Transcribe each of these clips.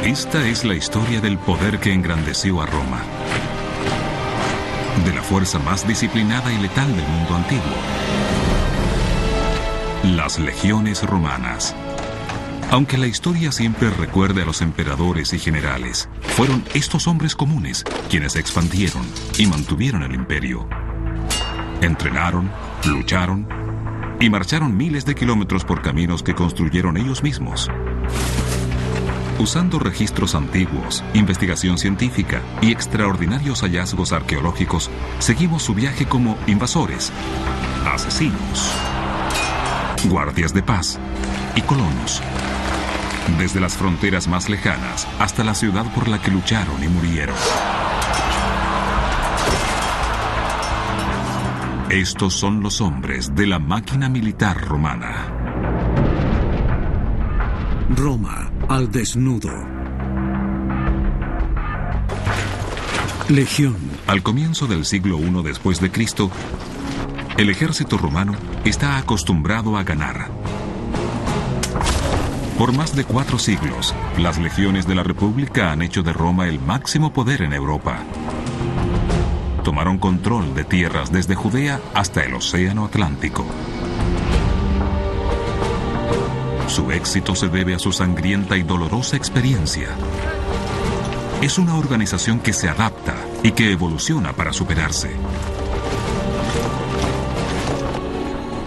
Esta es la historia del poder que engrandeció a Roma, de la fuerza más disciplinada y letal del mundo antiguo, las legiones romanas. Aunque la historia siempre recuerde a los emperadores y generales, fueron estos hombres comunes quienes expandieron y mantuvieron el imperio. Entrenaron, lucharon y marcharon miles de kilómetros por caminos que construyeron ellos mismos. Usando registros antiguos, investigación científica y extraordinarios hallazgos arqueológicos, seguimos su viaje como invasores, asesinos, guardias de paz y colonos. Desde las fronteras más lejanas hasta la ciudad por la que lucharon y murieron. Estos son los hombres de la máquina militar romana. Roma al desnudo. Legión. Al comienzo del siglo I después de Cristo, el ejército romano está acostumbrado a ganar. Por más de 4 siglos, las legiones de la República han hecho de Roma el máximo poder en Europa. Tomaron control de tierras desde Judea hasta el Océano Atlántico. Su éxito se debe a su sangrienta y dolorosa experiencia. Es una organización que se adapta y que evoluciona para superarse.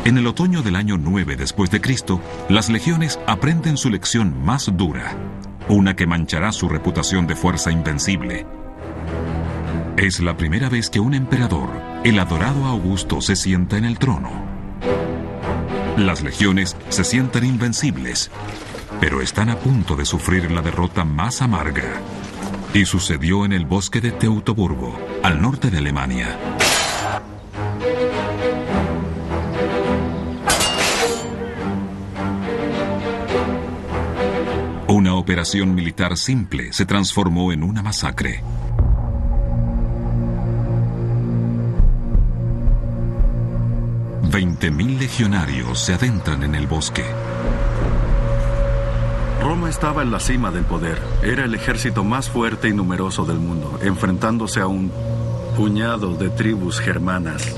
En el otoño del año 9 después de Cristo, las legiones aprenden su lección más dura, una que manchará su reputación de fuerza invencible. Es la primera vez que un emperador, el adorado Augusto, se sienta en el trono. Las legiones se sienten invencibles, pero están a punto de sufrir la derrota más amarga. Y sucedió en el bosque de Teutoburgo, al norte de Alemania. Una operación militar simple se transformó en una masacre. $20,000 legionarios se adentran en el bosque. Roma estaba en la cima del poder. Era el ejército más fuerte y numeroso del mundo, enfrentándose a un puñado de tribus germanas.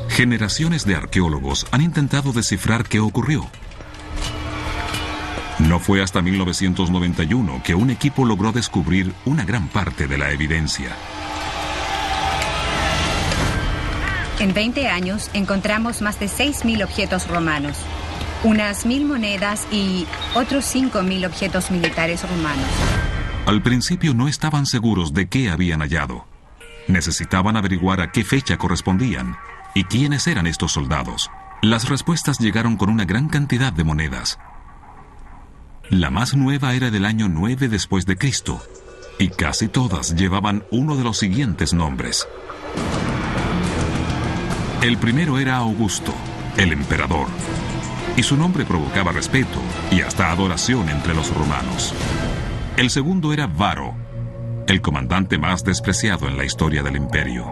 Generaciones de arqueólogos han intentado descifrar qué ocurrió. No fue hasta 1991 que un equipo logró descubrir una gran parte de la evidencia. En 20 años encontramos más de 6.000 objetos romanos, unas 1.000 monedas y otros 5.000 objetos militares romanos. Al principio no estaban seguros de qué habían hallado. Necesitaban averiguar a qué fecha correspondían y quiénes eran estos soldados. Las respuestas llegaron con una gran cantidad de monedas. La más nueva era del año 9 después de Cristo, y casi todas llevaban uno de los siguientes nombres. El primero era Augusto, el emperador, y su nombre provocaba respeto y hasta adoración entre los romanos. El segundo era Varo, el comandante más despreciado en la historia del imperio.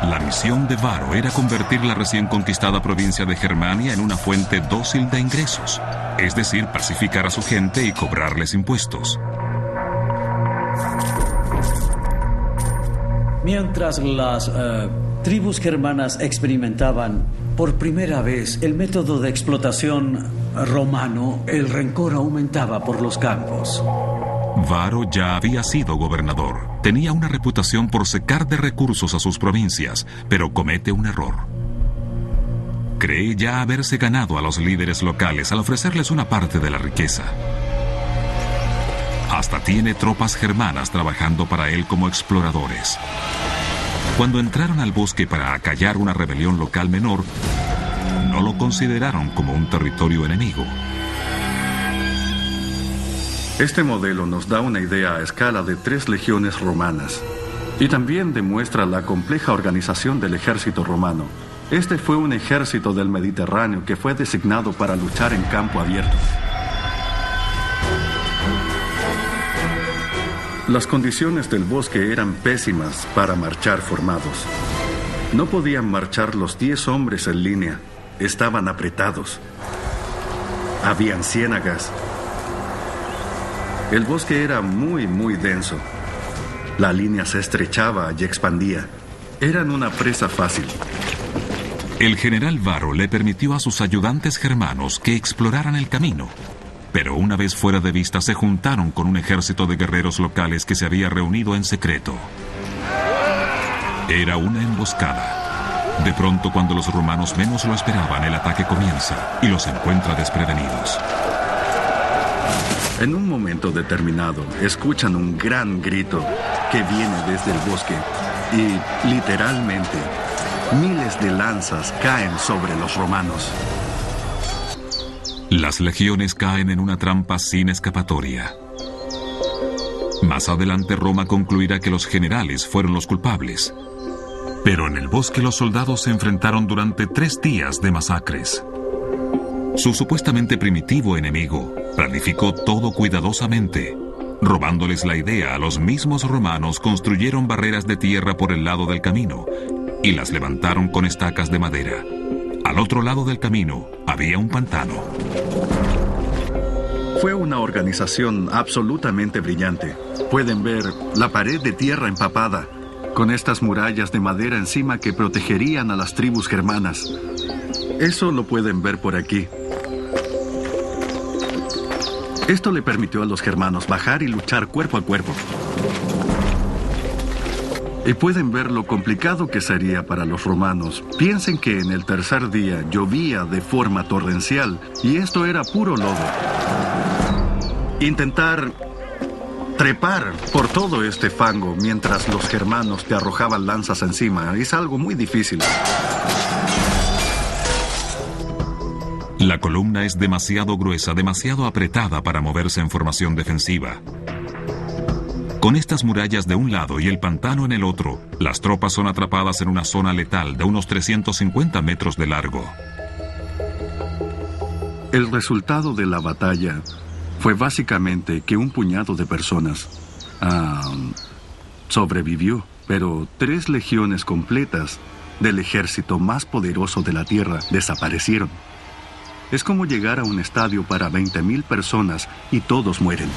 La misión de Varo era convertir la recién conquistada provincia de Germania en una fuente dócil de ingresos, es decir, pacificar a su gente y cobrarles impuestos. Mientras las tribus germanas experimentaban por primera vez el método de explotación romano, el rencor aumentaba por los campos. Varo ya había sido gobernador. Tenía una reputación por secar de recursos a sus provincias, pero comete un error. Cree ya haberse ganado a los líderes locales al ofrecerles una parte de la riqueza. Hasta tiene tropas germanas trabajando para él como exploradores. Cuando entraron al bosque para acallar una rebelión local menor, no lo consideraron como un territorio enemigo. Este modelo nos da una idea a escala de 3 legiones romanas y también demuestra la compleja organización del ejército romano. Este fue un ejército del Mediterráneo que fue designado para luchar en campo abierto. Las condiciones del bosque eran pésimas para marchar formados. No podían marchar los 10 hombres en línea, estaban apretados. Habían ciénagas. El bosque era muy, muy denso. La línea se estrechaba y expandía. Eran una presa fácil. El general Varro le permitió a sus ayudantes germanos que exploraran el camino, pero una vez fuera de vista se juntaron con un ejército de guerreros locales que se había reunido en secreto. Era una emboscada. De pronto, cuando los romanos menos lo esperaban, el ataque comienza y los encuentra desprevenidos. En un momento determinado, escuchan un gran grito que viene desde el bosque y, literalmente, miles de lanzas caen sobre los romanos. Las legiones caen en una trampa sin escapatoria. Más adelante Roma concluirá que los generales fueron los culpables. Pero en el bosque los soldados se enfrentaron durante 3 días de masacres. Su supuestamente primitivo enemigo planificó todo cuidadosamente. Robándoles la idea a los mismos romanos, construyeron barreras de tierra por el lado del camino y las levantaron con estacas de madera. Al otro lado del camino había un pantano. Fue una organización absolutamente brillante. Pueden ver la pared de tierra empapada, con estas murallas de madera encima que protegerían a las tribus germanas. Eso lo pueden ver por aquí. Esto le permitió a los germanos bajar y luchar cuerpo a cuerpo. Y pueden ver lo complicado que sería para los romanos. Piensen que en el tercer día llovía de forma torrencial y esto era puro lodo. Intentar trepar por todo este fango mientras los germanos te arrojaban lanzas encima es algo muy difícil. La columna es demasiado gruesa, demasiado apretada para moverse en formación defensiva. Con estas murallas de un lado y el pantano en el otro, las tropas son atrapadas en una zona letal de unos 350 metros de largo. El resultado de la batalla fue básicamente que un puñado de personas sobrevivió, pero 3 legiones completas del ejército más poderoso de la tierra desaparecieron. Es como llegar a un estadio para 20,000 personas y todos mueren.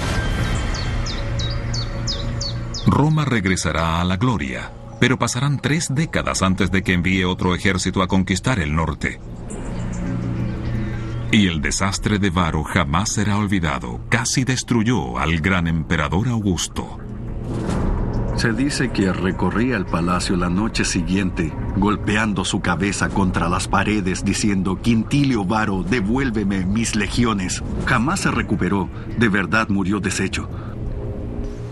Roma regresará a la gloria, pero pasarán 3 décadas antes de que envíe otro ejército a conquistar el norte. Y el desastre de Varro jamás será olvidado. Casi destruyó al gran emperador Augusto. Se dice que recorría el palacio la noche siguiente, golpeando su cabeza contra las paredes, diciendo: Quintilio Varro, devuélveme mis legiones. Jamás se recuperó, de verdad murió deshecho.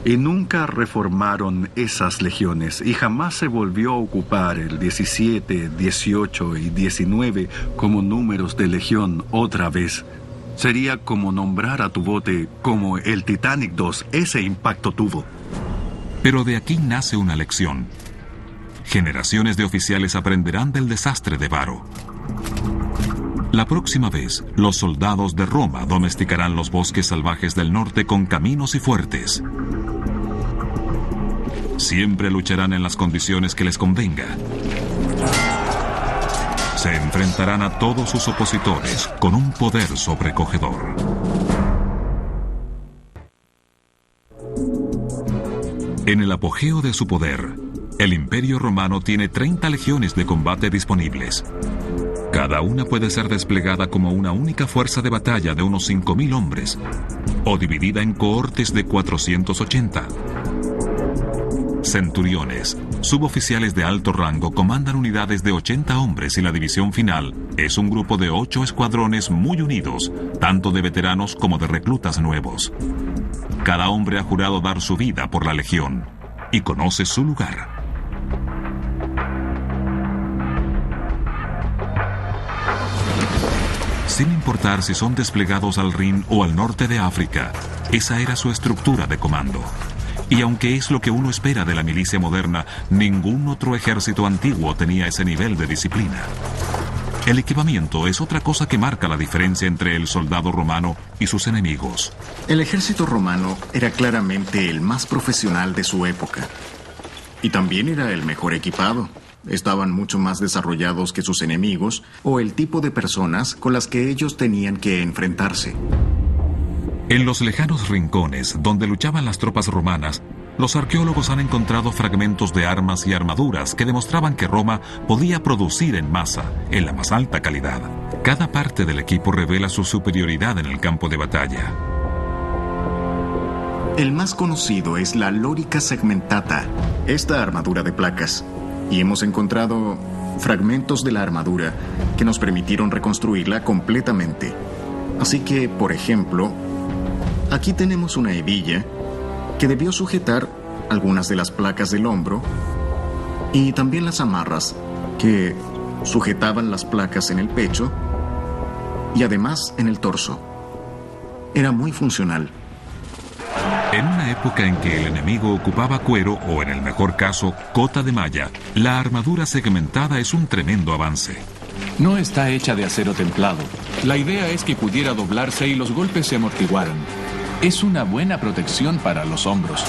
Y nunca reformaron esas legiones, y jamás se volvió a ocupar el 17, 18 y 19 como números de legión otra vez. Sería como nombrar a tu bote como el Titanic 2, ese impacto tuvo. Pero de aquí nace una lección. Generaciones de oficiales aprenderán del desastre de Varro. La próxima vez, los soldados de Roma domesticarán los bosques salvajes del norte con caminos y fuertes. Siempre lucharán en las condiciones que les convenga. Se enfrentarán a todos sus opositores con un poder sobrecogedor. En el apogeo de su poder, el Imperio Romano tiene 30 legiones de combate disponibles. Cada una puede ser desplegada como una única fuerza de batalla de unos 5,000 hombres, o dividida en cohortes de 480. Centuriones, suboficiales de alto rango, comandan unidades de 80 hombres y la división final es un grupo de 8 escuadrones muy unidos, tanto de veteranos como de reclutas nuevos. Cada hombre ha jurado dar su vida por la legión y conoce su lugar. Sin importar si son desplegados al Rin o al norte de África, esa era su estructura de comando. Y aunque es lo que uno espera de la milicia moderna, ningún otro ejército antiguo tenía ese nivel de disciplina. El equipamiento es otra cosa que marca la diferencia entre el soldado romano y sus enemigos. El ejército romano era claramente el más profesional de su época. Y también era el mejor equipado. estaban mucho más desarrollados que sus enemigos o el tipo de personas con las que ellos tenían que enfrentarse. En los lejanos rincones donde luchaban las tropas romanas, los arqueólogos han encontrado fragmentos de armas y armaduras que demostraban que Roma podía producir en masa, en la más alta calidad. Cada parte del equipo revela su superioridad en el campo de batalla. El más conocido es la Lorica Segmentata, esta armadura de placas. Y hemos encontrado fragmentos de la armadura que nos permitieron reconstruirla completamente. Así que, por ejemplo, aquí tenemos una hebilla que debió sujetar algunas de las placas del hombro y también las amarras que sujetaban las placas en el pecho y además en el torso. Era muy funcional. En una época en que el enemigo ocupaba cuero o, en el mejor caso, cota de malla, la armadura segmentada es un tremendo avance. No está hecha de acero templado. La idea es que pudiera doblarse y los golpes se amortiguaran. Es una buena protección para los hombros.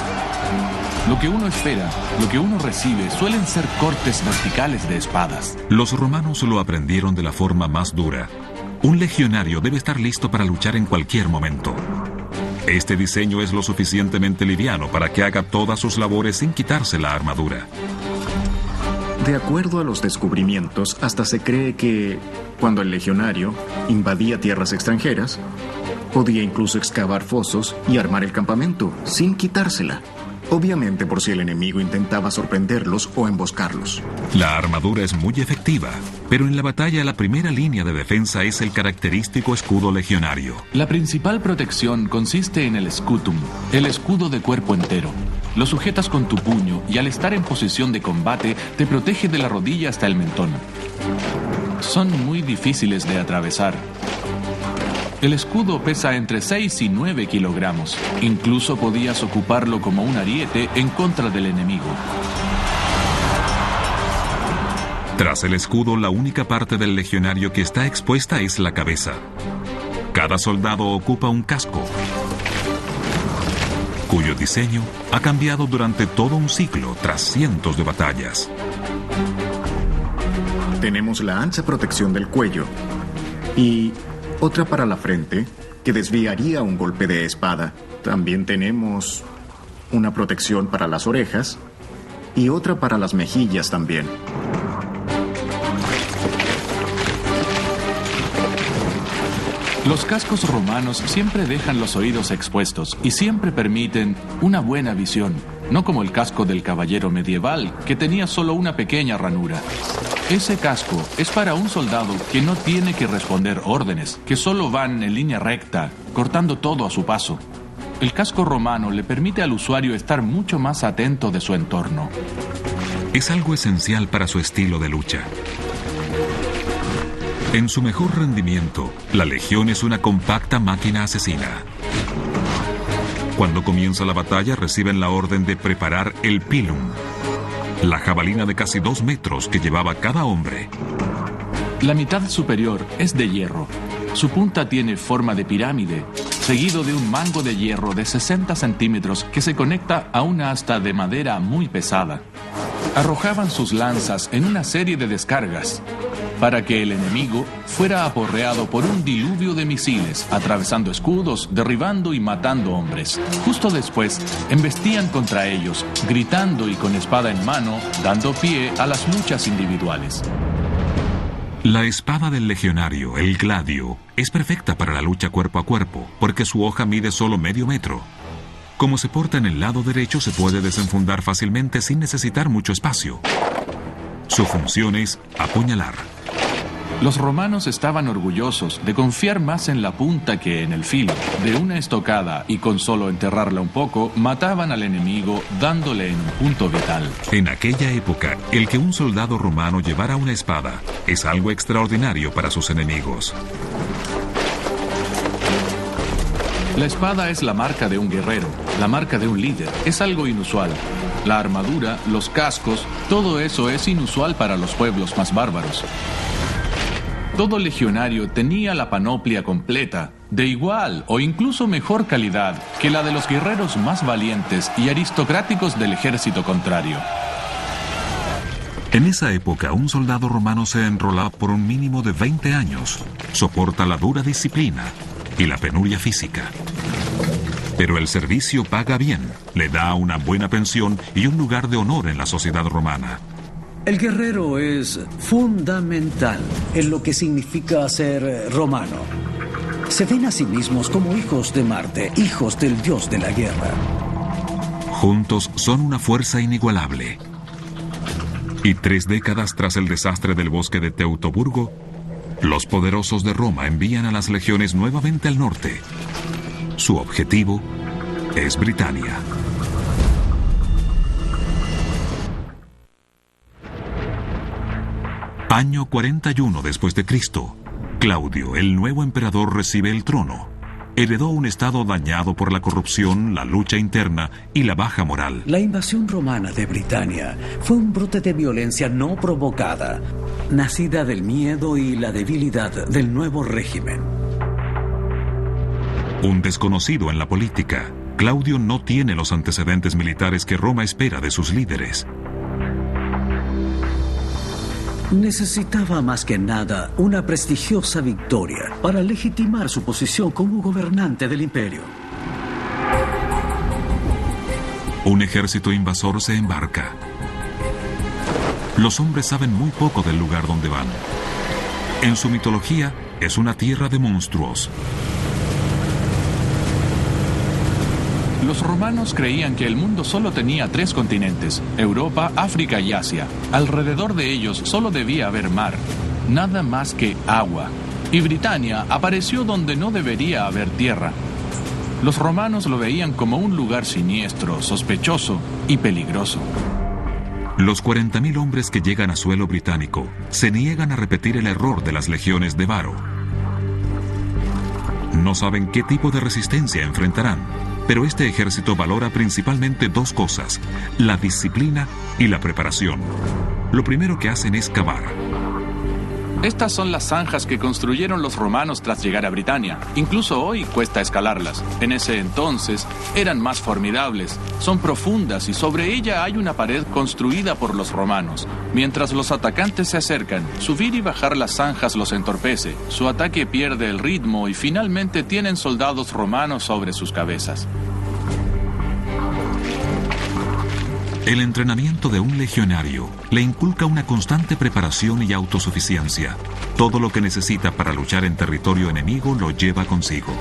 Lo que uno espera, lo que uno recibe, suelen ser cortes verticales de espadas. Los romanos lo aprendieron de la forma más dura. Un legionario debe estar listo para luchar en cualquier momento. Este diseño es lo suficientemente liviano para que haga todas sus labores sin quitarse la armadura. De acuerdo a los descubrimientos, hasta se cree que cuando el legionario invadía tierras extranjeras, podía incluso excavar fosos y armar el campamento sin quitársela. Obviamente por si el enemigo intentaba sorprenderlos o emboscarlos. La armadura es muy efectiva, pero en la batalla la primera línea de defensa es el característico escudo legionario. La principal protección consiste en el scutum, el escudo de cuerpo entero. Lo sujetas con tu puño y al estar en posición de combate te protege de la rodilla hasta el mentón. Son muy difíciles de atravesar. El escudo pesa entre 6 y 9 kilogramos. Incluso podías ocuparlo como un ariete en contra del enemigo. Tras el escudo, la única parte del legionario que está expuesta es la cabeza. Cada soldado ocupa un casco, cuyo diseño ha cambiado durante todo un siglo tras cientos de batallas. Tenemos la ancha protección del cuello y otra para la frente que desviaría un golpe de espada. También tenemos una protección para las orejas y otra para las mejillas también. Los cascos romanos siempre dejan los oídos expuestos y siempre permiten una buena visión, no como el casco del caballero medieval, que tenía solo una pequeña ranura. Ese casco es para un soldado que no tiene que responder órdenes, que solo van en línea recta, cortando todo a su paso. El casco romano le permite al usuario estar mucho más atento de su entorno. Es algo esencial para su estilo de lucha. En su mejor rendimiento, la legión es una compacta máquina asesina. Cuando comienza la batalla, reciben la orden de preparar el pilum, la jabalina de casi 2 metros que llevaba cada hombre. La mitad superior es de hierro. Su punta tiene forma de pirámide, seguido de un mango de hierro de 60 centímetros que se conecta a una asta de madera muy pesada. Arrojaban sus lanzas en una serie de descargas para que el enemigo fuera aporreado por un diluvio de misiles, atravesando escudos, derribando y matando hombres. Justo después, embestían contra ellos, gritando y con espada en mano, dando pie a las luchas individuales. La espada del legionario, el gladio, es perfecta para la lucha cuerpo a cuerpo, porque su hoja mide solo medio metro. Como se porta en el lado derecho, se puede desenfundar fácilmente sin necesitar mucho espacio. Su función es apuñalar. Los romanos estaban orgullosos de confiar más en la punta que en el filo. De una estocada y con solo enterrarla un poco, mataban al enemigo dándole en un punto vital. En aquella época, el que un soldado romano llevara una espada es algo extraordinario para sus enemigos. La espada es la marca de un guerrero, la marca de un líder. Es algo inusual. La armadura, los cascos, todo eso es inusual para los pueblos más bárbaros. Todo legionario tenía la panoplia completa, de igual o incluso mejor calidad que la de los guerreros más valientes y aristocráticos del ejército contrario. En esa época, un soldado romano se enrolaba por un mínimo de 20 años, soporta la dura disciplina y la penuria física. Pero el servicio paga bien, le da una buena pensión y un lugar de honor en la sociedad romana. El guerrero es fundamental en lo que significa ser romano. Se ven a sí mismos como hijos de Marte, hijos del dios de la guerra. Juntos son una fuerza inigualable. Y 3 décadas tras el desastre del bosque de Teutoburgo, los poderosos de Roma envían a las legiones nuevamente al norte. Su objetivo es Britania. Año 41 después de Cristo, Claudio, el nuevo emperador, recibe el trono. Heredó un estado dañado por la corrupción, la lucha interna y la baja moral. La invasión romana de Britania fue un brote de violencia no provocada, nacida del miedo y la debilidad del nuevo régimen. Un desconocido en la política, Claudio no tiene los antecedentes militares que Roma espera de sus líderes. Necesitaba más que nada una prestigiosa victoria para legitimar su posición como gobernante del imperio. Un ejército invasor se embarca. Los hombres saben muy poco del lugar donde van. En su mitología, es una tierra de monstruos. Los romanos creían que el mundo solo tenía 3 continentes, Europa, África y Asia. Alrededor de ellos solo debía haber mar, nada más que agua. Y Britania apareció donde no debería haber tierra. Los romanos lo veían como un lugar siniestro, sospechoso y peligroso. Los 40.000 hombres que llegan a suelo británico se niegan a repetir el error de las legiones de Varo. No saben qué tipo de resistencia enfrentarán. Pero este ejército valora principalmente 2 cosas, la disciplina y la preparación. Lo primero que hacen es cavar. Estas son las zanjas que construyeron los romanos tras llegar a Britania. Incluso hoy cuesta escalarlas. En ese entonces eran más formidables. Son profundas y sobre ella hay una pared construida por los romanos. Mientras los atacantes se acercan, subir y bajar las zanjas los entorpece. Su ataque pierde el ritmo y finalmente tienen soldados romanos sobre sus cabezas. El entrenamiento de un legionario le inculca una constante preparación y autosuficiencia. Todo lo que necesita para luchar en territorio enemigo lo lleva consigo.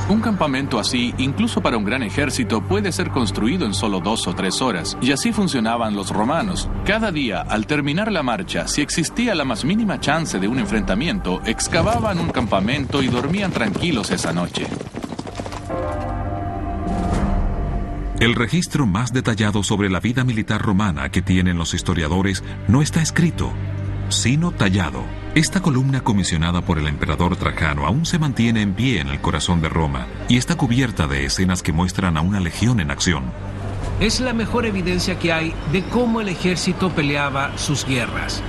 Un campamento así, incluso para un gran ejército, puede ser construido en solo 2 o 3 horas. Y así funcionaban los romanos. Cada día, al terminar la marcha, si existía la más mínima chance de un enfrentamiento, excavaban un campamento y dormían tranquilos esa noche. El registro más detallado sobre la vida militar romana que tienen los historiadores no está escrito, sino tallado. Esta columna comisionada por el emperador Trajano aún se mantiene en pie en el corazón de Roma y está cubierta de escenas que muestran a una legión en acción. Es la mejor evidencia que hay de cómo el ejército peleaba sus guerras.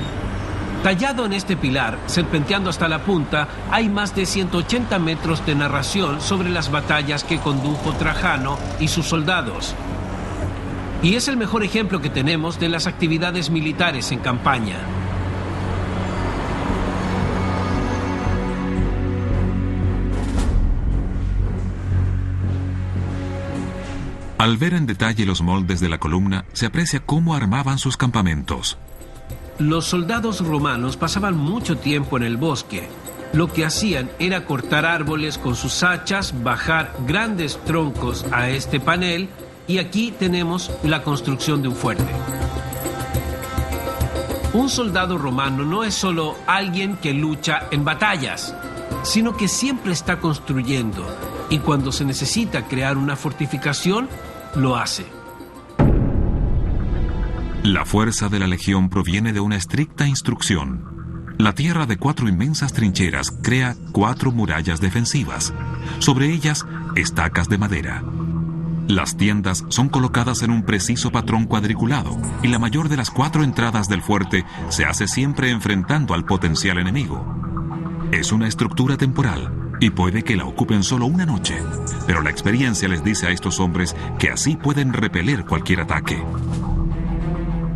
Tallado en este pilar, serpenteando hasta la punta, hay más de 180 metros de narración sobre las batallas que condujo Trajano y sus soldados. Y es el mejor ejemplo que tenemos de las actividades militares en campaña. Al ver en detalle los moldes de la columna, se aprecia cómo armaban sus campamentos. Los soldados romanos pasaban mucho tiempo en el bosque. Lo que hacían era cortar árboles con sus hachas, bajar grandes troncos a este panel y aquí tenemos la construcción de un fuerte. Un soldado romano no es solo alguien que lucha en batallas, sino que siempre está construyendo y cuando se necesita crear una fortificación, lo hace. La fuerza de la legión proviene de una estricta instrucción. La tierra de 4 inmensas trincheras crea 4 murallas defensivas. Sobre ellas, estacas de madera. Las tiendas son colocadas en un preciso patrón cuadriculado y la mayor de las 4 entradas del fuerte se hace siempre enfrentando al potencial enemigo. Es una estructura temporal y puede que la ocupen solo una noche, pero la experiencia les dice a estos hombres que así pueden repeler cualquier ataque.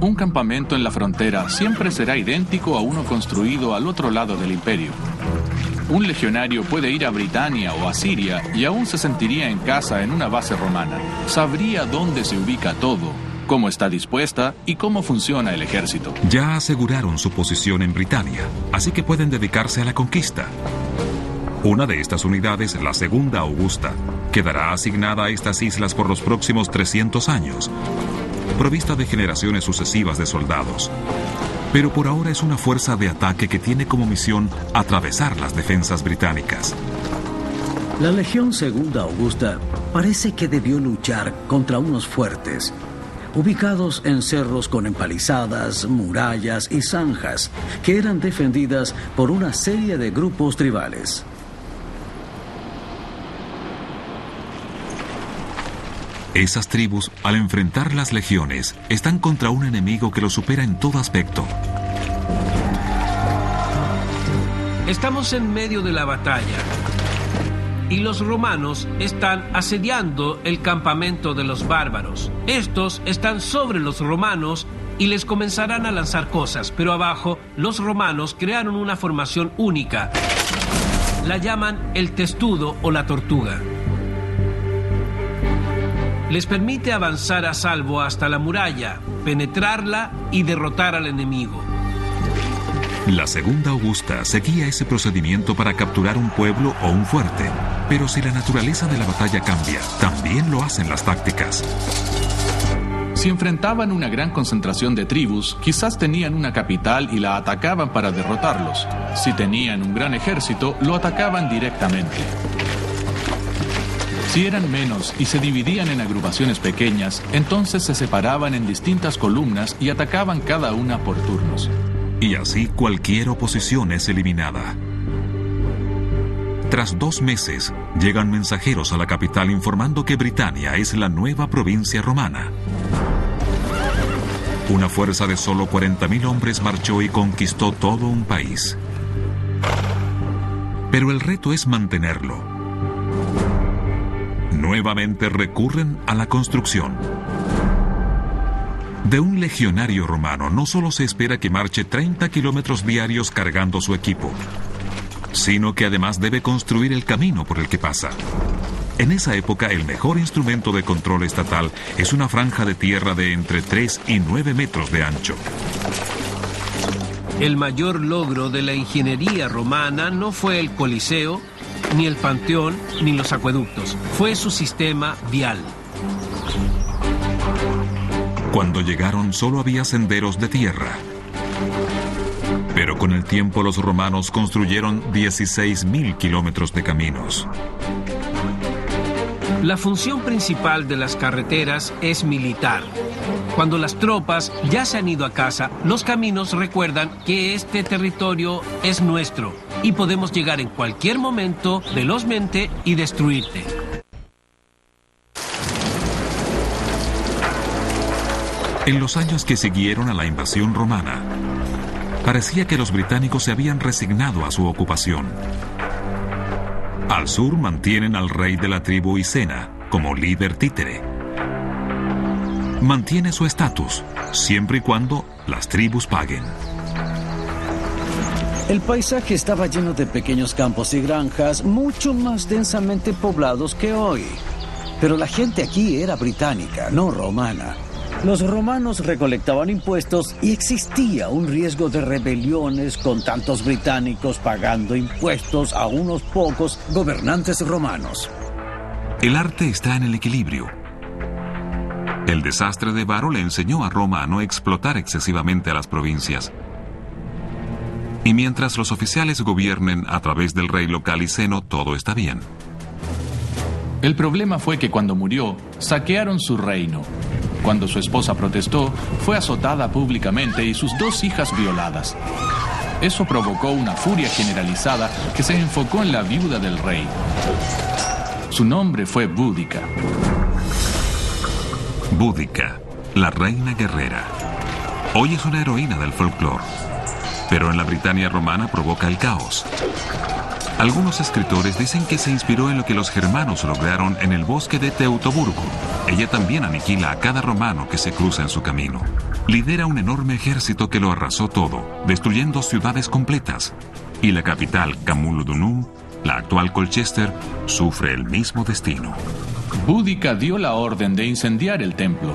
Un campamento en la frontera siempre será idéntico a uno construido al otro lado del imperio. Un legionario puede ir a Britania o a Siria y aún se sentiría en casa en una base romana. Sabría dónde se ubica todo, cómo está dispuesta y cómo funciona el ejército. Ya aseguraron su posición en Britania, así que pueden dedicarse a la conquista. Una de estas unidades, la Segunda Augusta, quedará asignada a estas islas por los próximos 300 años, provista de generaciones sucesivas de soldados. Pero por ahora es una fuerza de ataque que tiene como misión atravesar las defensas británicas. La Legión Segunda Augusta parece que debió luchar contra unos fuertes, ubicados en cerros con empalizadas, murallas y zanjas, que eran defendidas por una serie de grupos tribales. Esas tribus, al enfrentar las legiones, están contra un enemigo que los supera en todo aspecto. Estamos en medio de la batalla y los romanos están asediando el campamento de los bárbaros. Estos están sobre los romanos y les comenzarán a lanzar cosas, pero abajo los romanos crearon una formación única. La llaman el testudo o la tortuga. Les permite avanzar a salvo hasta la muralla, penetrarla y derrotar al enemigo. La Segunda Augusta seguía ese procedimiento para capturar un pueblo o un fuerte, pero si la naturaleza de la batalla cambia, también lo hacen las tácticas. Si enfrentaban una gran concentración de tribus, quizás tenían una capital y la atacaban para derrotarlos. Si tenían un gran ejército, lo atacaban directamente. Si eran menos y se dividían en agrupaciones pequeñas, entonces se separaban en distintas columnas y atacaban cada una por turnos. Y así cualquier oposición es eliminada. Tras 2 meses, llegan mensajeros a la capital informando que Britania es la nueva provincia romana. Una fuerza de solo 40.000 hombres marchó y conquistó todo un país. Pero el reto es mantenerlo. Nuevamente recurren a la construcción. De un legionario romano no solo se espera que marche 30 kilómetros diarios cargando su equipo, sino que además debe construir el camino por el que pasa. En esa época, el mejor instrumento de control estatal es una franja de tierra de entre 3 y 9 metros de ancho. El mayor logro de la ingeniería romana no fue el Coliseo, ni el Panteón, ni los acueductos. Fue su sistema vial. Cuando llegaron solo había senderos de tierra. Pero con el tiempo los romanos construyeron 16.000 kilómetros de caminos. La función principal de las carreteras es militar. Cuando las tropas ya se han ido a casa, los caminos recuerdan que este territorio es nuestro y podemos llegar en cualquier momento velozmente y destruirte. En los años que siguieron a la invasión romana, parecía que los británicos se habían resignado a su ocupación. Al sur mantienen al rey de la tribu Icena como líder títere. Mantiene su estatus, siempre y cuando las tribus paguen. El paisaje estaba lleno de pequeños campos y granjas, mucho más densamente poblados que hoy. Pero la gente aquí era británica, no romana. Los romanos recolectaban impuestos y existía un riesgo de rebeliones con tantos británicos pagando impuestos a unos pocos gobernantes romanos. El arte está en el equilibrio. El desastre de Varo le enseñó a Roma a no explotar excesivamente a las provincias. Y mientras los oficiales gobiernen a través del rey local Iceno, todo está bien. El problema fue que cuando murió, saquearon su reino. Cuando su esposa protestó, fue azotada públicamente y sus 2 hijas violadas. Eso provocó una furia generalizada que se enfocó en la viuda del rey. Su nombre fue Boudica. Boudica, la reina guerrera. Hoy es una heroína del folclore, pero en la Britania romana provoca el caos. Algunos escritores dicen que se inspiró en lo que los germanos lograron en el bosque de Teutoburgo. Ella también aniquila a cada romano que se cruza en su camino. Lidera un enorme ejército que lo arrasó todo, destruyendo ciudades completas. Y la capital, Camulodunum, la actual Colchester, sufre el mismo destino. Boudica dio la orden de incendiar el templo.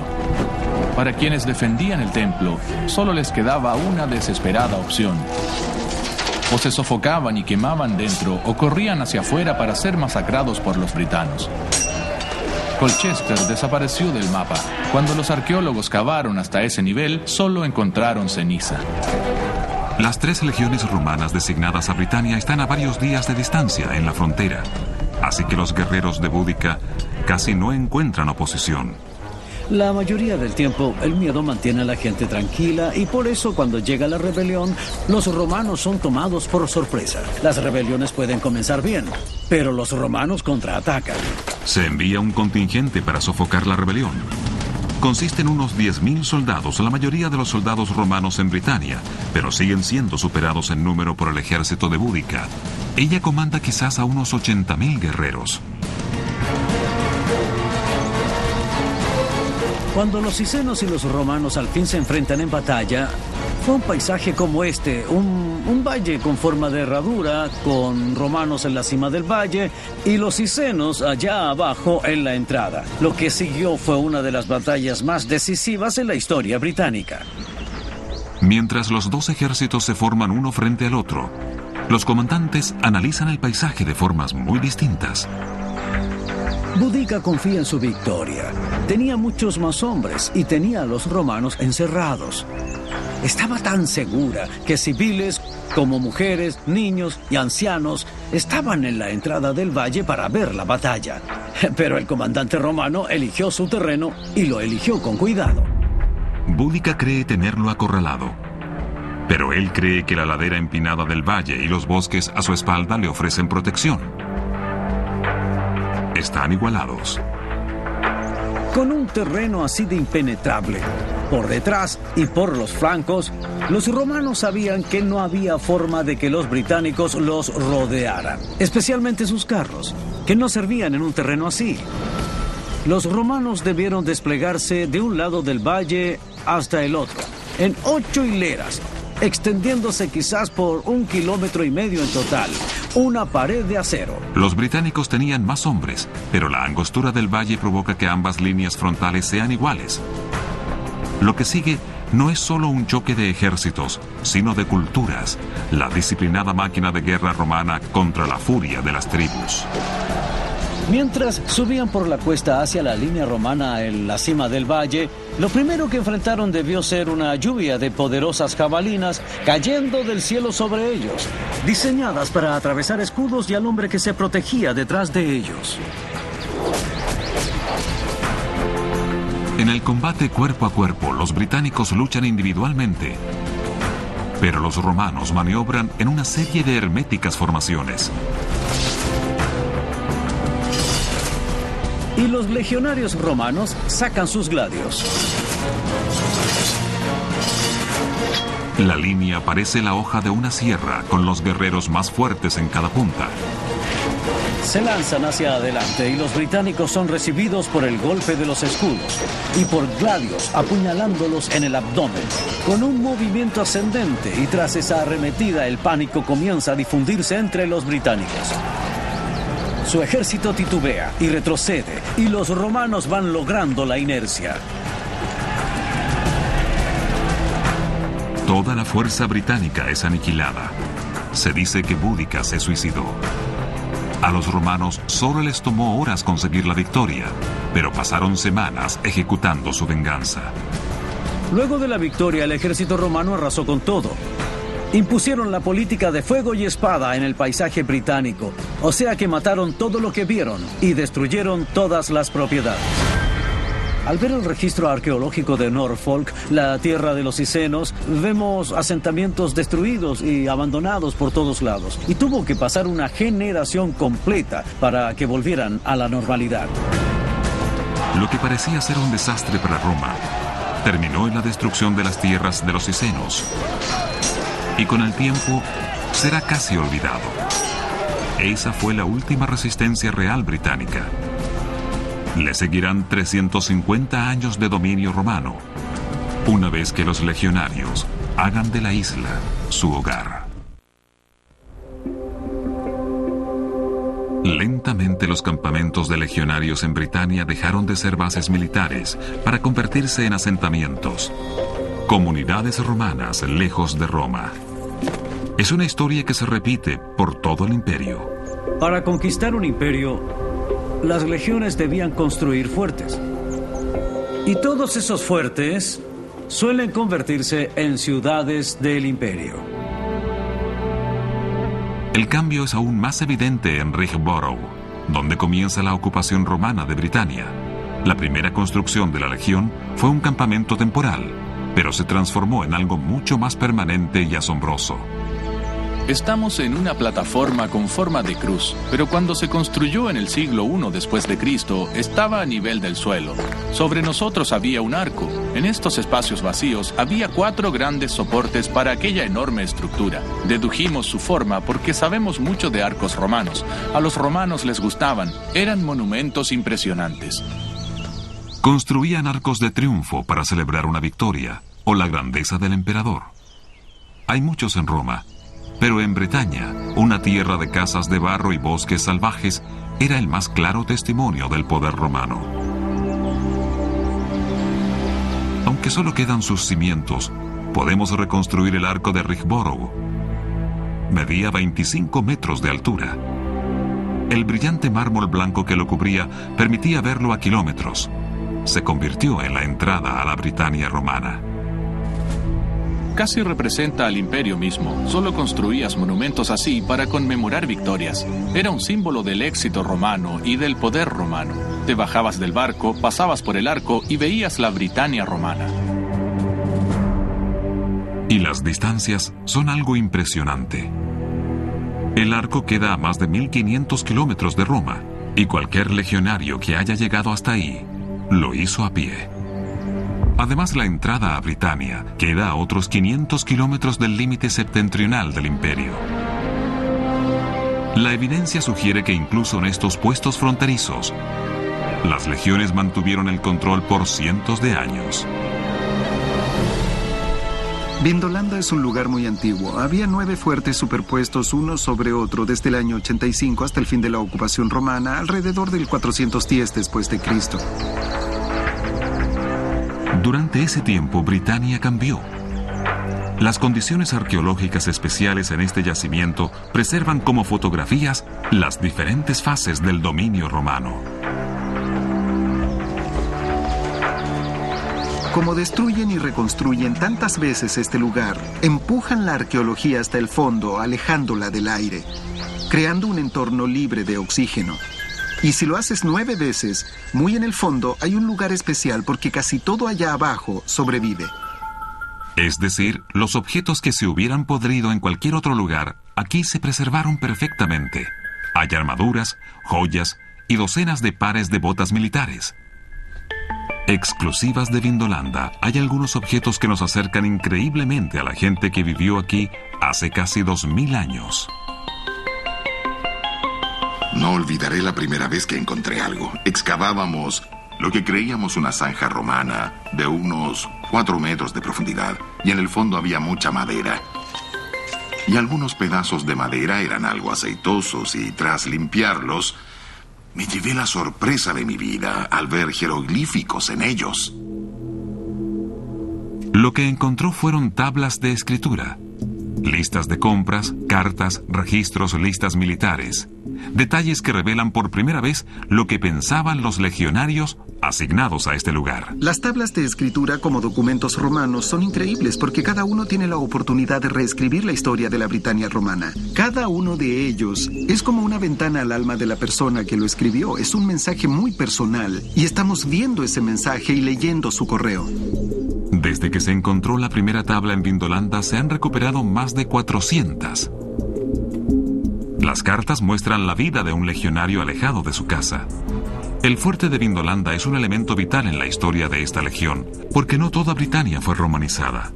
Para quienes defendían el templo, solo les quedaba una desesperada opción. O se sofocaban y quemaban dentro, o corrían hacia afuera para ser masacrados por los britanos. Colchester desapareció del mapa. Cuando los arqueólogos cavaron hasta ese nivel, solo encontraron ceniza. Las 3 legiones romanas designadas a Britania están a varios días de distancia en la frontera, así que los guerreros de Boudica casi no encuentran oposición. La mayoría del tiempo, el miedo mantiene a la gente tranquila y por eso cuando llega la rebelión, los romanos son tomados por sorpresa. Las rebeliones pueden comenzar bien, pero los romanos contraatacan. Se envía un contingente para sofocar la rebelión. Consiste en unos 10.000 soldados, la mayoría de los soldados romanos en Britania, pero siguen siendo superados en número por el ejército de Boudica. Ella comanda quizás a unos 80.000 guerreros. Cuando los cisenos y los romanos al fin se enfrentan en batalla, fue un paisaje como este, un valle con forma de herradura, con romanos en la cima del valle y los cisenos allá abajo en la entrada. Lo que siguió fue una de las batallas más decisivas en la historia británica. Mientras los 2 ejércitos se forman uno frente al otro, los comandantes analizan el paisaje de formas muy distintas. Boudica confía en su victoria. Tenía muchos más hombres y tenía a los romanos encerrados. Estaba tan segura que civiles como mujeres, niños y ancianos estaban en la entrada del valle para ver la batalla. Pero el comandante romano eligió su terreno y lo eligió con cuidado. Boudica cree tenerlo acorralado, pero él cree que la ladera empinada del valle y los bosques a su espalda le ofrecen protección. Están igualados. Con un terreno así de impenetrable, por detrás y por los flancos, los romanos sabían que no había forma de que los británicos los rodearan, especialmente sus carros, que no servían en un terreno así. Los romanos debieron desplegarse de un lado del valle hasta el otro, en 8 hileras, extendiéndose quizás por 1,5 kilómetros en total, una pared de acero. Los británicos tenían más hombres, pero la angostura del valle provoca que ambas líneas frontales sean iguales. Lo que sigue no es solo un choque de ejércitos, sino de culturas, la disciplinada máquina de guerra romana contra la furia de las tribus. Mientras subían por la cuesta hacia la línea romana en la cima del valle, lo primero que enfrentaron debió ser una lluvia de poderosas jabalinas cayendo del cielo sobre ellos, diseñadas para atravesar escudos y al hombre que se protegía detrás de ellos. En el combate cuerpo a cuerpo, los británicos luchan individualmente, pero los romanos maniobran en una serie de herméticas formaciones. Y los legionarios romanos sacan sus gladios. La línea parece la hoja de una sierra, con los guerreros más fuertes en cada punta. Se lanzan hacia adelante y los británicos son recibidos por el golpe de los escudos y por gladios apuñalándolos en el abdomen. Con un movimiento ascendente y tras esa arremetida, el pánico comienza a difundirse entre los británicos. Su ejército titubea y retrocede, y los romanos van logrando la inercia. Toda la fuerza británica es aniquilada. Se dice que Boudica se suicidó. A los romanos solo les tomó horas conseguir la victoria, pero pasaron semanas ejecutando su venganza. Luego de la victoria, el ejército romano arrasó con todo. Impusieron la política de fuego y espada en el paisaje británico, o sea que mataron todo lo que vieron y destruyeron todas las propiedades. Al ver el registro arqueológico de Norfolk, la tierra de los cisenos, vemos asentamientos destruidos y abandonados por todos lados, y tuvo que pasar una generación completa para que volvieran a la normalidad. Lo que parecía ser un desastre para Roma terminó en la destrucción de las tierras de los cisenos, y con el tiempo será casi olvidado. esa fue la última resistencia real británica. Le seguirán 350 años de dominio romano, una vez que los legionarios hagan de la isla su hogar. Lentamente los campamentos de legionarios en Britania dejaron de ser bases militares para convertirse en asentamientos, comunidades romanas lejos de Roma. Es una historia que se repite por todo el imperio. Para conquistar un imperio, las legiones debían construir fuertes. Y todos esos fuertes suelen convertirse en ciudades del imperio. El cambio es aún más evidente en Rigborough, donde comienza la ocupación romana de Britania. La primera construcción de la legión fue un campamento temporal, pero se transformó en algo mucho más permanente y asombroso. Estamos en una plataforma con forma de cruz, pero cuando se construyó en el siglo I después de Cristo, estaba a nivel del suelo. Sobre nosotros había un arco. En estos espacios vacíos había 4 grandes soportes para aquella enorme estructura. Dedujimos su forma porque sabemos mucho de arcos romanos. A los romanos les gustaban, eran monumentos impresionantes. Construían arcos de triunfo para celebrar una victoria o la grandeza del emperador. Hay muchos en Roma. Pero en Bretaña, una tierra de casas de barro y bosques salvajes, era el más claro testimonio del poder romano. Aunque solo quedan sus cimientos, podemos reconstruir el arco de Rigborough. Medía 25 metros de altura. El brillante mármol blanco que lo cubría permitía verlo a kilómetros. Se convirtió en la entrada a la Britania romana. Casi representa al imperio mismo. Solo construías monumentos así para conmemorar victorias. Era un símbolo del éxito romano y del poder romano. Te bajabas del barco, pasabas por el arco y veías la Britania romana. Y las distancias son algo impresionante. El arco queda a más de 1500 kilómetros de Roma, y cualquier legionario que haya llegado hasta ahí lo hizo a pie. Además, la entrada a Britania queda a otros 500 kilómetros del límite septentrional del imperio. La evidencia sugiere que incluso en estos puestos fronterizos, las legiones mantuvieron el control por cientos de años. Vindolanda es un lugar muy antiguo. Había 9 fuertes superpuestos uno sobre otro desde el año 85 hasta el fin de la ocupación romana, alrededor del 410 después de Cristo. Durante ese tiempo, Britania cambió. Las condiciones arqueológicas especiales en este yacimiento preservan como fotografías las diferentes fases del dominio romano. Como destruyen y reconstruyen tantas veces este lugar, empujan la arqueología hasta el fondo, alejándola del aire, creando un entorno libre de oxígeno. Y si lo haces 9 veces, muy en el fondo hay un lugar especial porque casi todo allá abajo sobrevive. Es decir, los objetos que se hubieran podrido en cualquier otro lugar, aquí se preservaron perfectamente. Hay armaduras, joyas y docenas de pares de botas militares. Exclusivas de Vindolanda, hay algunos objetos que nos acercan increíblemente a la gente que vivió aquí hace casi 2000 años. No olvidaré la primera vez que encontré algo. Excavábamos lo que creíamos una zanja romana de unos 4 metros de profundidad, y en el fondo había mucha madera. Y algunos pedazos de madera eran algo aceitosos, y tras limpiarlos, me llevé la sorpresa de mi vida al ver jeroglíficos en ellos. Lo que encontró fueron tablas de escritura, listas de compras, cartas, registros, listas militares. Detalles que revelan por primera vez lo que pensaban los legionarios asignados a este lugar. Las tablas de escritura como documentos romanos son increíbles porque cada uno tiene la oportunidad de reescribir la historia de la Britania romana. Cada uno de ellos es como una ventana al alma de la persona que lo escribió. Es un mensaje muy personal y estamos viendo ese mensaje y leyendo su correo. Desde que se encontró la primera tabla en Vindolanda se han recuperado más de 400. Las cartas muestran la vida de un legionario alejado de su casa. El fuerte de Vindolanda es un elemento vital en la historia de esta legión, porque no toda Britania fue romanizada.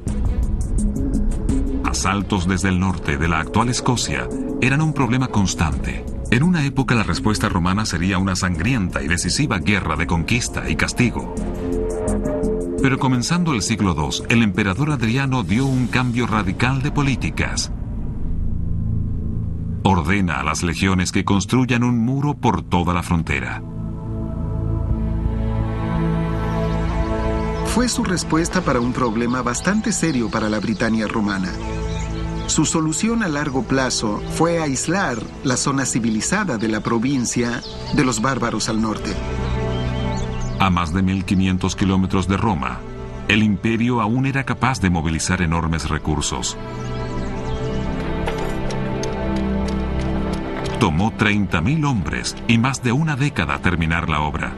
Asaltos desde el norte de la actual Escocia eran un problema constante. En una época la respuesta romana sería una sangrienta y decisiva guerra de conquista y castigo. Pero comenzando el siglo II, el emperador Adriano dio un cambio radical de políticas. Ordena a las legiones que construyan un muro por toda la frontera. Fue su respuesta para un problema bastante serio para la Britania romana. Su solución a largo plazo fue aislar la zona civilizada de la provincia de los bárbaros al norte. A más de 1500 kilómetros de Roma, el imperio aún era capaz de movilizar enormes recursos. Tomó 30.000 hombres y más de una década terminar la obra.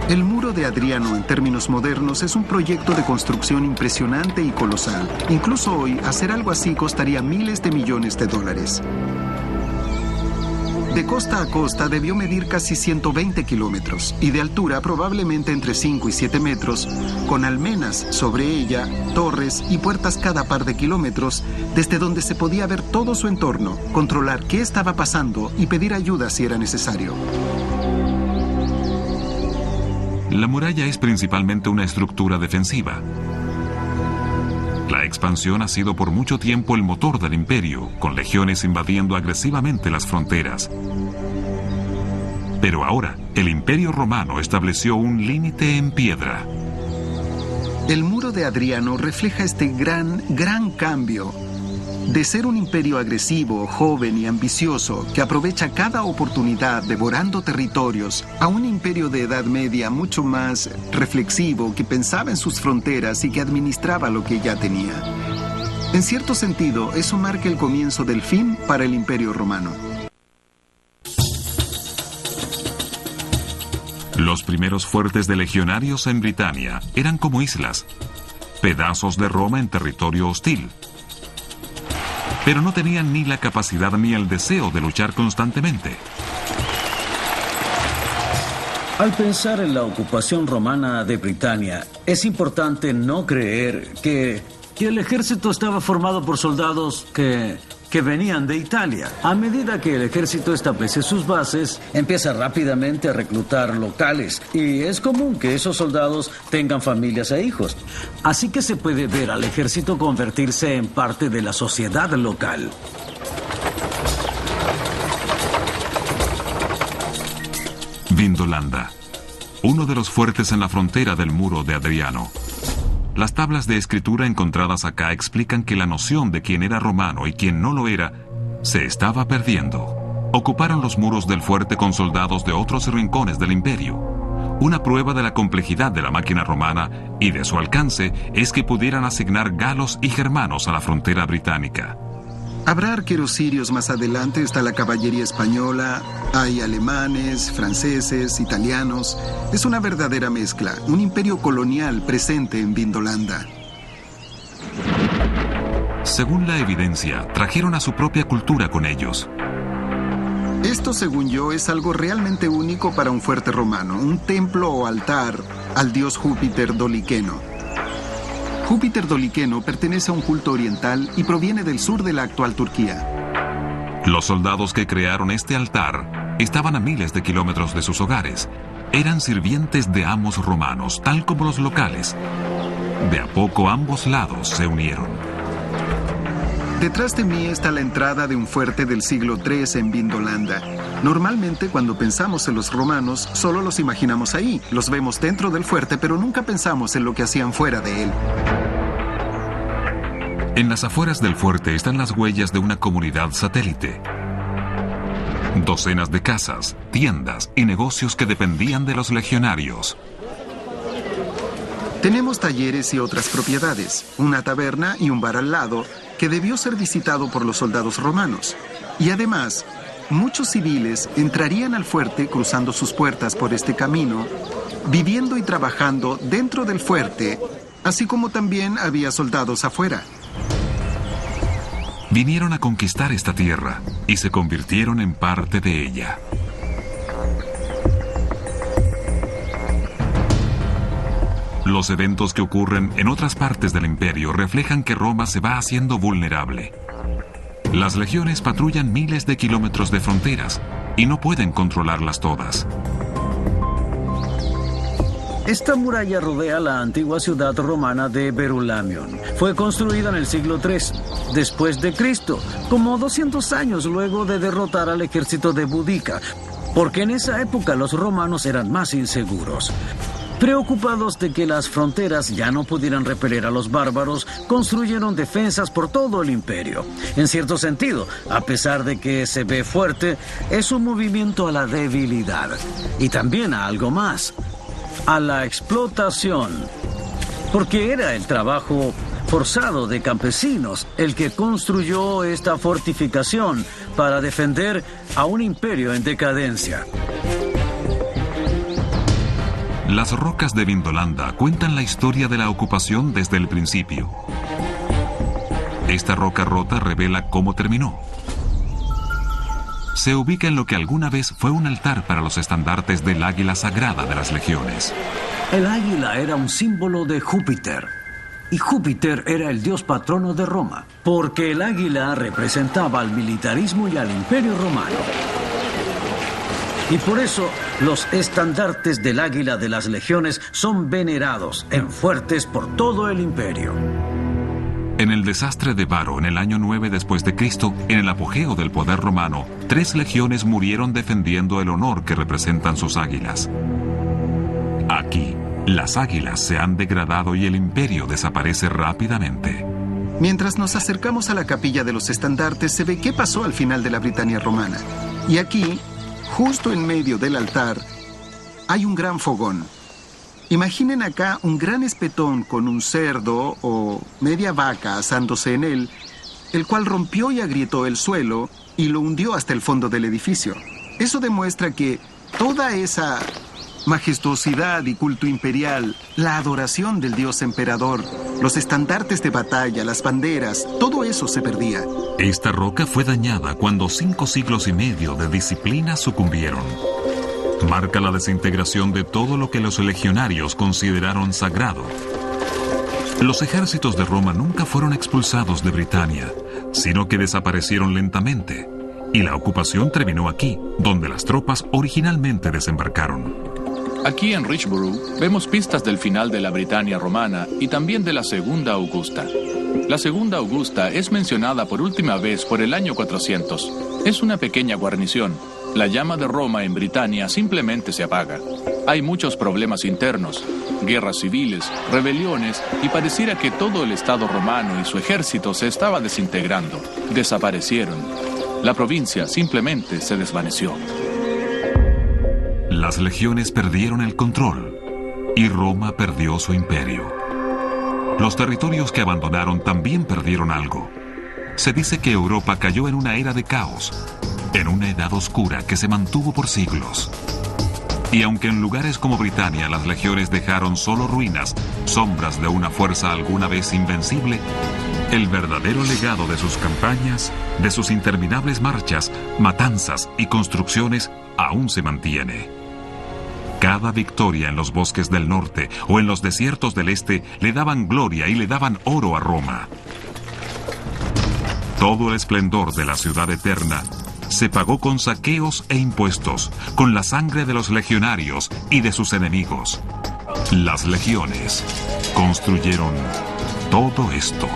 El muro de Adriano, en términos modernos, es un proyecto de construcción impresionante y colosal. Incluso hoy, hacer algo así costaría miles de millones de dólares. De costa a costa debió medir casi 120 kilómetros y de altura probablemente entre 5 y 7 metros, con almenas sobre ella, torres y puertas cada par de kilómetros, desde donde se podía ver todo su entorno, controlar qué estaba pasando y pedir ayuda si era necesario. La muralla es principalmente una estructura defensiva. La expansión ha sido por mucho tiempo el motor del imperio, con legiones invadiendo agresivamente las fronteras. Pero ahora, el imperio romano estableció un límite en piedra. El muro de Adriano refleja este gran cambio de ser un imperio agresivo, joven y ambicioso que aprovecha cada oportunidad devorando territorios, a un imperio de Edad Media mucho más reflexivo que pensaba en sus fronteras y que administraba lo que ya tenía. En cierto sentido, eso marca el comienzo del fin para el imperio romano. Los primeros fuertes de legionarios en Britania eran como islas, pedazos de Roma en territorio hostil. Pero no tenían ni la capacidad ni el deseo de luchar constantemente. Al pensar en la ocupación romana de Britania, es importante no creer que el ejército estaba formado por soldados que venían de Italia. A medida que el ejército establece sus bases, empieza rápidamente a reclutar locales y es común que esos soldados tengan familias e hijos. Así que se puede ver al ejército convertirse en parte de la sociedad local. Vindolanda, uno de los fuertes en la frontera del muro de Adriano. Las tablas de escritura encontradas acá explican que la noción de quién era romano y quién no lo era se estaba perdiendo. Ocuparon los muros del fuerte con soldados de otros rincones del imperio. Una prueba de la complejidad de la máquina romana y de su alcance es que pudieran asignar galos y germanos a la frontera británica. Habrá arqueros sirios más adelante, está la caballería española, hay alemanes, franceses, italianos. Es una verdadera mezcla, un imperio colonial presente en Vindolanda. Según la evidencia, trajeron a su propia cultura con ellos. Esto, según yo, es algo realmente único para un fuerte romano, un templo o altar al dios Júpiter Doliqueno. Júpiter Doliqueno pertenece a un culto oriental y proviene del sur de la actual Turquía. Los soldados que crearon este altar estaban a miles de kilómetros de sus hogares. Eran sirvientes de amos romanos, tal como los locales. De a poco ambos lados se unieron. Detrás de mí está la entrada de un fuerte del siglo III en Vindolanda. Normalmente, cuando pensamos en los romanos, solo los imaginamos ahí. Los vemos dentro del fuerte, pero nunca pensamos en lo que hacían fuera de él. En las afueras del fuerte están las huellas de una comunidad satélite. Docenas de casas, tiendas y negocios que dependían de los legionarios. Tenemos talleres y otras propiedades, una taberna y un bar al lado, que debió ser visitado por los soldados romanos. Y además, muchos civiles entrarían al fuerte cruzando sus puertas por este camino, viviendo y trabajando dentro del fuerte, así como también había soldados afuera. Vinieron a conquistar esta tierra y se convirtieron en parte de ella. Los eventos que ocurren en otras partes del imperio reflejan que Roma se va haciendo vulnerable. Las legiones patrullan miles de kilómetros de fronteras y no pueden controlarlas todas. Esta muralla rodea la antigua ciudad romana de Verulamion. Fue construida en el siglo III después de Cristo, como 200 años luego de derrotar al ejército de Boudica, porque en esa época los romanos eran más inseguros. Preocupados de que las fronteras ya no pudieran repeler a los bárbaros, construyeron defensas por todo el imperio. En cierto sentido, a pesar de que se ve fuerte, es un movimiento a la debilidad. Y también a algo más, a la explotación. Porque era el trabajo forzado de campesinos el que construyó esta fortificación para defender a un imperio en decadencia. Las rocas de Vindolanda cuentan la historia de la ocupación desde el principio. Esta roca rota revela cómo terminó. Se ubica en lo que alguna vez fue un altar para los estandartes del águila sagrada de las legiones. El águila era un símbolo de Júpiter. Y Júpiter era el dios patrono de Roma, porque el águila representaba al militarismo y al imperio romano. Y por eso los estandartes del águila de las legiones son venerados en fuertes por todo el imperio. En el desastre de Varo, en el año 9 después de Cristo, en el apogeo del poder romano, 3 legiones murieron defendiendo el honor que representan sus águilas. Aquí, las águilas se han degradado y el imperio desaparece rápidamente. Mientras nos acercamos a la capilla de los estandartes, se ve qué pasó al final de la Britania romana. Y aquí, justo en medio del altar, hay un gran fogón. Imaginen acá un gran espetón con un cerdo o media vaca asándose en él, el cual rompió y agrietó el suelo y lo hundió hasta el fondo del edificio. Eso demuestra que toda esa majestuosidad y culto imperial, la adoración del dios emperador, los estandartes de batalla, las banderas, todo eso se perdía. Esta roca fue dañada cuando 5 siglos y medio de disciplina sucumbieron. Marca la desintegración de todo lo que los legionarios consideraron sagrado. Los ejércitos de Roma nunca fueron expulsados de Britania, sino que desaparecieron lentamente, y la ocupación terminó aquí, donde las tropas originalmente desembarcaron. Aquí en Richborough vemos pistas del final de la Britania romana y también de la Segunda Augusta. La Segunda Augusta es mencionada por última vez por el año 400. Es una pequeña guarnición. La llama de Roma en Britania simplemente se apaga. Hay muchos problemas internos, guerras civiles, rebeliones y pareciera que todo el Estado romano y su ejército se estaba desintegrando. Desaparecieron. La provincia simplemente se desvaneció. Las legiones perdieron el control y Roma perdió su imperio. Los territorios que abandonaron también perdieron algo. Se dice que Europa cayó en una era de caos, en una edad oscura que se mantuvo por siglos. Y aunque en lugares como Britania las legiones dejaron solo ruinas, sombras de una fuerza alguna vez invencible, el verdadero legado de sus campañas, de sus interminables marchas, matanzas y construcciones aún se mantiene. Cada victoria en los bosques del norte o en los desiertos del este le daban gloria y le daban oro a Roma. Todo el esplendor de la ciudad eterna se pagó con saqueos e impuestos, con la sangre de los legionarios y de sus enemigos. Las legiones construyeron todo esto.